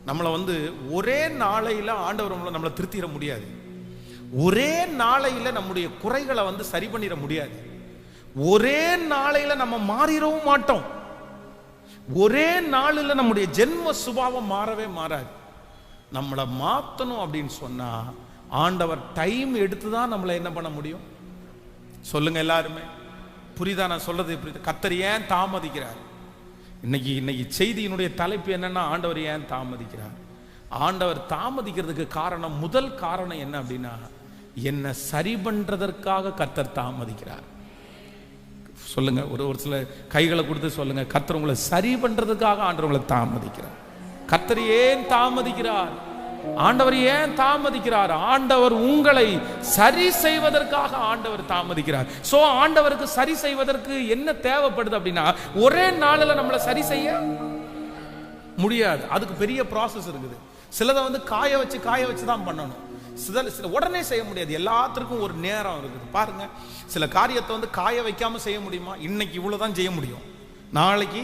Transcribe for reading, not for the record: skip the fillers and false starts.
நம்மளை ஒரே நாளையில ஆண்டவர் நம்மளை திருத்திட முடியாது. ஒரே நாளையில நம்முடைய குறைகளை சரி பண்ணிட முடியாது. ஒரே நாளையில நம்ம மாறிடவும் மாட்டோம். ஒரே நாளில் நம்முடைய ஜென்ம சுபாவம் மாறவே மாறாது. நம்மளை மாற்றணும் அப்படின்னு சொன்னா ஆண்டவர் டைம் எடுத்துதான் நம்மளை என்ன பண்ண முடியும்? சொல்லுங்க எல்லாருமே. புரியுதா நான் சொல்றது? புரியுது? கர்த்தர் ஏன் தாமதிக்கிறார்? இன்னைக்கு செய்தியினுடைய தலைப்பு என்னன்னா, ஆண்டவர் ஏன் தாமதிக்கிறார்? ஆண்டவர் தாமதிக்கிறதுக்கு காரணம், முதல் காரணம் என்ன அப்படின்னா, என்ன சரி பண்றதற்காக கர்த்தர் தாமதிக்கிறார். சொல்லுங்க, ஒரு சில கைகளை கொடுத்து சொல்லுங்க, கர்த்தர் உங்களை சரி பண்றதுக்காக ஆண்டவர் உங்களை தாமதிக்கிறார். கர்த்தர் ஏன் தாமதிக்கிறார்? ஆண்டவர் ஏன் தாமதிக்கிறார்? ஆண்டவர் உங்களை சரி செய்வதற்காக ஆண்டவர் தாமதிக்கிறார். சோ ஆண்டவருக்கு சரி செய்வதற்கு என்ன தேவைப்படுது அப்படின்னா, ஒரே நாளில் நம்மளை சரி செய்ய முடியாது. அதுக்கு பெரிய ப்ராசஸ் இருக்குது. சிலதை காய வச்சு தான் பண்ணணும். சில உடனே செய்ய முடியாது. எல்லாத்திற்கும் ஒரு நேரம் இருக்குது. பாருங்க, சில காரியத்தை காய வைக்காம செய்ய முடியுமா? இன்னைக்கு இவ்வளவுதான் செய்ய முடியும், நாளைக்கு